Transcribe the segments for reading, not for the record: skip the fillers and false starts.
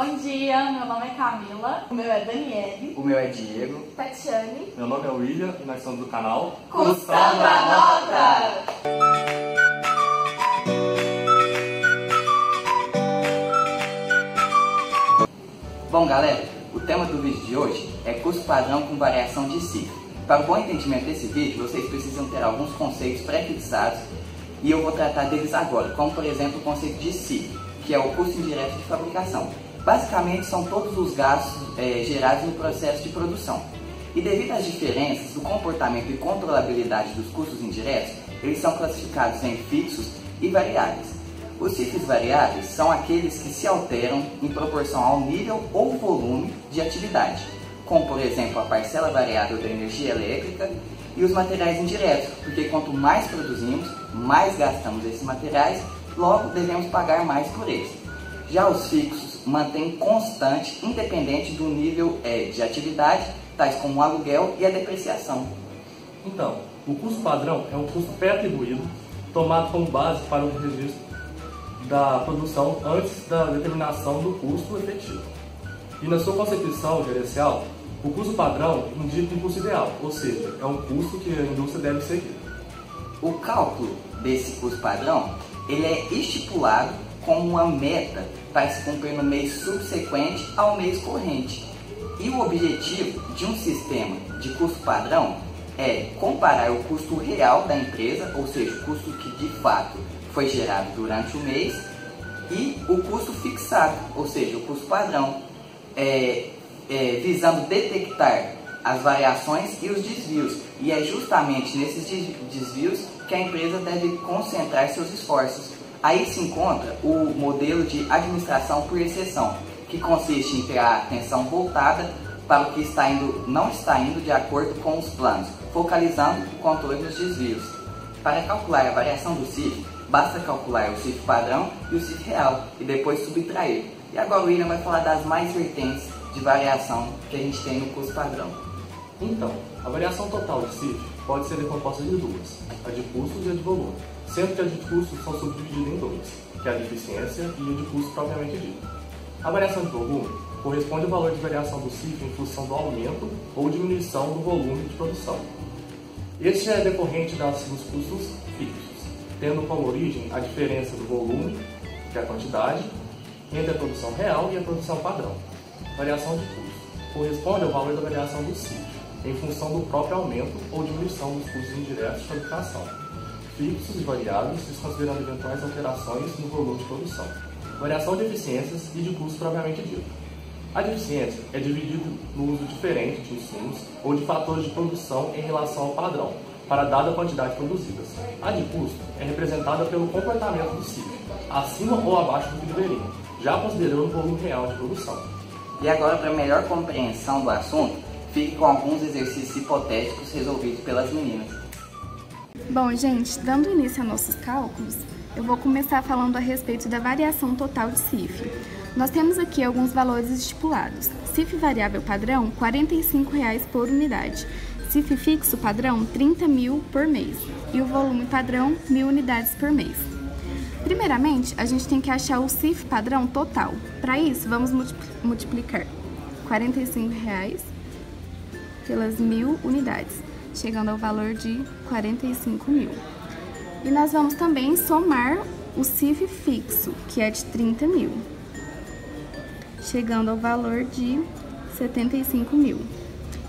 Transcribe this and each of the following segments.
Bom dia, meu nome é Camila. O meu é Daniele. O meu é Diego. Tatiane. Meu nome é William e nós somos do canal Custando a Nota! Bom, galera, o tema do vídeo de hoje é custo padrão com variação de CIF. Para o bom entendimento desse vídeo, vocês precisam ter alguns conceitos pré-fixados e eu vou tratar deles agora, como por exemplo o conceito de CIF, que é o custo indireto de fabricação. Basicamente são todos os gastos gerados no processo de produção. E devido às diferenças do comportamento e controlabilidade dos custos indiretos, eles são classificados em fixos e variáveis. Os CIFs variáveis são aqueles que se alteram em proporção ao nível ou volume de atividade, como por exemplo a parcela variável da energia elétrica e os materiais indiretos, porque quanto mais produzimos, mais gastamos esses materiais, logo devemos pagar mais por eles. Já os fixos mantêm constante, independente do nível de atividade, tais como o aluguel e a depreciação. Então, o custo padrão é um custo pré-atribuído, tomado como base para o registro da produção antes da determinação do custo efetivo. E na sua concepção gerencial, o custo padrão indica um custo ideal, ou seja, é um custo que a indústria deve seguir. O cálculo desse custo padrão ele é estipulado como uma meta para se cumprir no mês subsequente ao mês corrente. E o objetivo de um sistema de custo padrão é comparar o custo real da empresa, ou seja, o custo que de fato foi gerado durante o mês, e o custo fixado, ou seja, o custo padrão, visando detectar as variações e os desvios. E é justamente nesses desvios que a empresa deve concentrar seus esforços. Aí se encontra o modelo de administração por exceção, que consiste em ter a atenção voltada para o que não está indo de acordo com os planos, focalizando o controle dos desvios. Para calcular a variação do CIF, basta calcular o CIF padrão e o CIF real, e depois subtrair. E agora o William vai falar das mais vertentes de variação que a gente tem no custo padrão. Então, a variação total de CIF pode ser decomposta de duas, a de custos e a de volume, sendo que a de custos são subdivididas em dois, que é a de eficiência e a de custo propriamente dito. A variação de volume corresponde ao valor de variação do CIF em função do aumento ou diminuição do volume de produção. Este é decorrente dos custos fixos, tendo como origem a diferença do volume, que é a quantidade, entre a produção real e a produção padrão. Variação de custo corresponde ao valor da variação do CIF, em função do próprio aumento ou diminuição dos custos indiretos de fabricação, fixos e variáveis, desconsiderando eventuais alterações no volume de produção. Variação de eficiências e de custo propriamente dito. A de eficiência é dividida no uso diferente de insumos ou de fatores de produção em relação ao padrão, para dada quantidade produzida. A de custo é representada pelo comportamento do CIF, acima ou abaixo do que deveriam, já considerando o volume real de produção. E agora, para melhor compreensão do assunto, fique com alguns exercícios hipotéticos resolvidos pelas meninas. Bom, gente, dando início a nossos cálculos, eu vou começar falando a respeito da variação total de CIF. Nós temos aqui alguns valores estipulados. CIF variável padrão, R$ 45,00 por unidade. CIF fixo padrão, 30.000 por mês. E o volume padrão, 1.000 unidades por mês. Primeiramente, a gente tem que achar o CIF padrão total. Para isso, vamos multiplicar R$ 45,00 pelas 1.000 unidades, chegando ao valor de 45.000. E nós vamos também somar o CIF fixo, que é de 30.000, chegando ao valor de 75.000.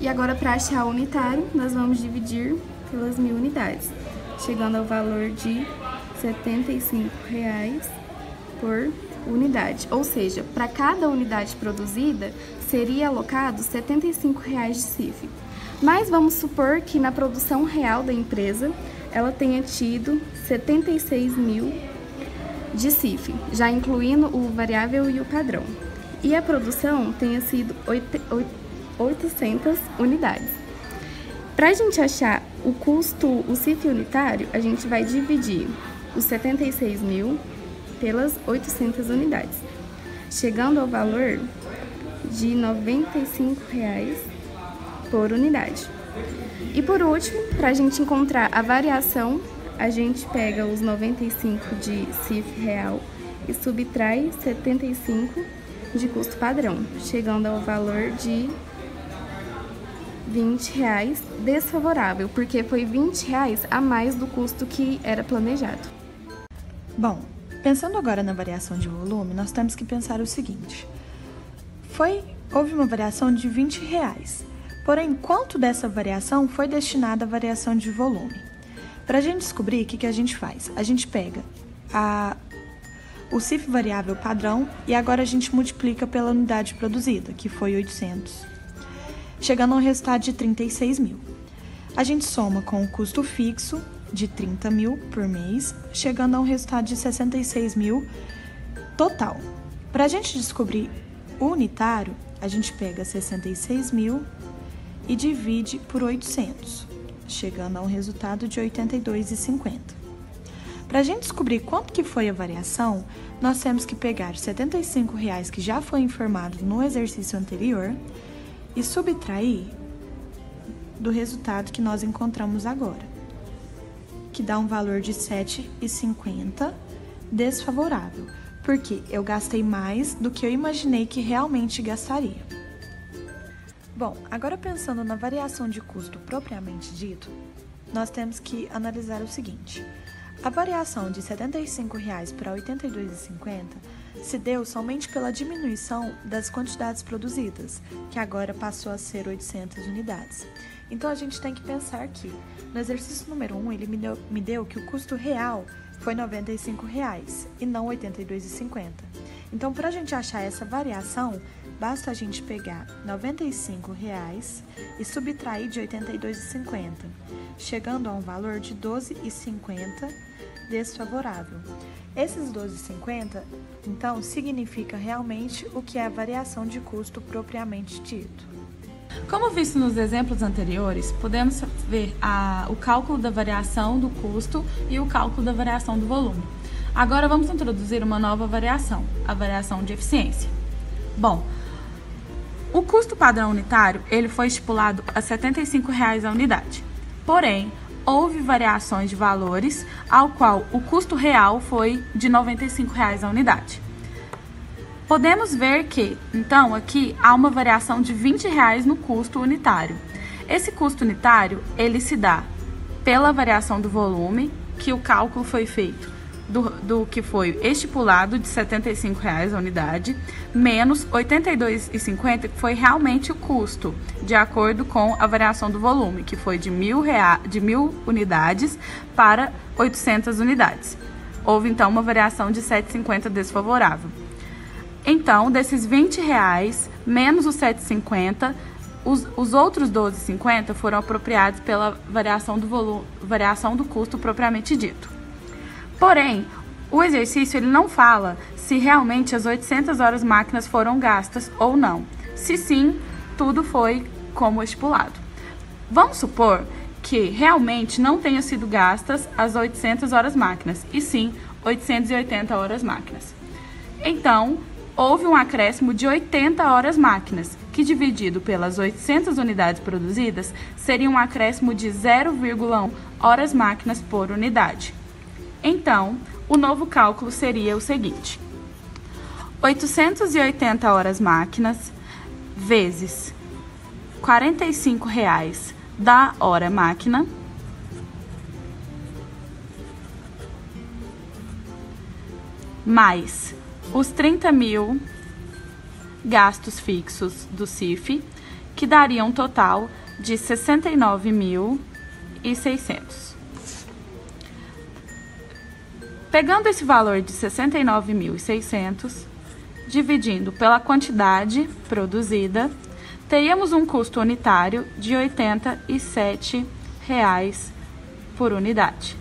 E agora, para achar o unitário, nós vamos dividir pelas 1.000 unidades, chegando ao valor de R$ 75,00 por unidade. Ou seja, para cada unidade produzida, seria alocado R$ 75,00 de CIF. Mas vamos supor que na produção real da empresa, ela tenha tido 76.000 de CIF, já incluindo o variável e o padrão. E a produção tenha sido 800 unidades. Para a gente achar o CIF unitário, a gente vai dividir os 76.000 pelas 800 unidades, chegando ao valor de R$ 95,00 por unidade. E por último, para a gente encontrar a variação, a gente pega os 95 de CIF real e subtrai 75 de custo padrão, chegando ao valor de R$20 desfavorável, porque foi R$20 a mais do custo que era planejado. Bom, pensando agora na variação de volume, nós temos que pensar o seguinte. Houve uma variação de R$20, porém, quanto dessa variação foi destinada à variação de volume? Para a gente descobrir, o que a gente faz? A gente pega o CIF variável padrão e agora a gente multiplica pela unidade produzida, que foi 800, chegando a um resultado de 36 mil. A gente soma com o custo fixo de 30 mil por mês, chegando a um resultado de 66 mil total. Para a gente descobrir o unitário, a gente pega 66 mil e divide por 800, chegando a um resultado de R$ 82,50. Para a gente descobrir quanto que foi a variação, nós temos que pegar R$ 75,00 que já foi informado no exercício anterior e subtrair do resultado que nós encontramos agora, que dá um valor de R$ 7,50 desfavorável, porque eu gastei mais do que eu imaginei que realmente gastaria. Bom, agora pensando na variação de custo propriamente dito, nós temos que analisar o seguinte. A variação de R$ 75,00 para R$ 82,50 se deu somente pela diminuição das quantidades produzidas, que agora passou a ser 800 unidades. Então, a gente tem que pensar que, no exercício número 1, ele me deu que o custo real foi R$ 95,00 e não R$ 82,50. Então, para a gente achar essa variação, basta a gente pegar R$ 95,00 e subtrair de R$ 82,50, chegando a um valor de R$ 12,50 desfavorável. Esses R$ 12,50, então, significa realmente o que é a variação de custo propriamente dito. Como visto nos exemplos anteriores, podemos ver o cálculo da variação do custo e o cálculo da variação do volume. Agora vamos introduzir uma nova variação, a variação de eficiência. Bom, o custo padrão unitário ele foi estipulado a R$ 75,00 a unidade. Porém, houve variações de valores, ao qual o custo real foi de R$ 95,00 a unidade. Podemos ver que, então, aqui há uma variação de R$ 20,00 no custo unitário. Esse custo unitário, ele se dá pela variação do volume, que o cálculo foi feito do que foi estipulado de R$ 75,00 a unidade, menos R$ 82,50, que foi realmente o custo, de acordo com a variação do volume, que foi de 1.000 unidades para 800 unidades. Houve, então, uma variação de R$ 7,50 desfavorável. Então, desses R$ 20,00 menos os R$ 7,50, os outros R$ 12,50 foram apropriados pela variação do custo propriamente dito. Porém, o exercício ele não fala se realmente as 800 horas máquinas foram gastas ou não. Se sim, tudo foi como estipulado. Vamos supor que realmente não tenham sido gastas as 800 horas máquinas, e sim 880 horas máquinas. Então, houve um acréscimo de 80 horas máquinas, que dividido pelas 800 unidades produzidas, seria um acréscimo de 0,1 horas máquinas por unidade. Então, o novo cálculo seria o seguinte: 880 horas máquinas vezes R$ 45,00 da hora máquina, mais os 30.000 gastos fixos do CIF, que daria um total de 69.600. Pegando esse valor de 69.600, dividindo pela quantidade produzida, teríamos um custo unitário de R$ 87,00 por unidade.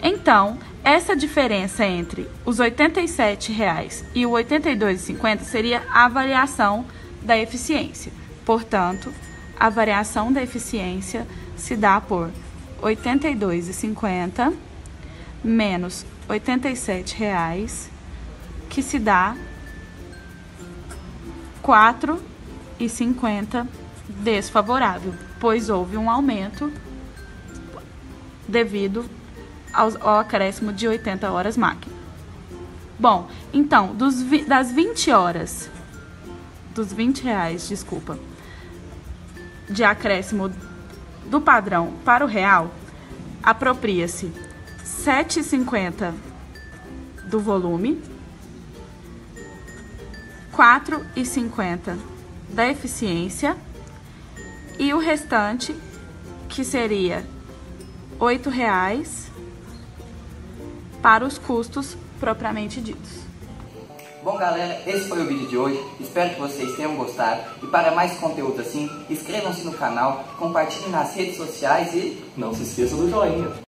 Então, essa diferença entre os R$ 87,00 e o R$ 82,50 seria a variação da eficiência. Portanto, a variação da eficiência se dá por R$ 82,50 menos R$ 87,00, que se dá R$ 4,50 desfavorável, pois houve um aumento devido ao acréscimo de 80 horas máquina. Bom, então, das 20 horas, dos R$20, desculpa, de acréscimo do padrão para o real, apropria-se R$ 7,50 do volume, R$ 4,50 da eficiência e o restante, que seria R$ 8,00 para os custos propriamente ditos. Bom, galera, esse foi o vídeo de hoje. Espero que vocês tenham gostado. E para mais conteúdo assim, inscrevam-se no canal, compartilhem nas redes sociais e não se esqueça do joinha.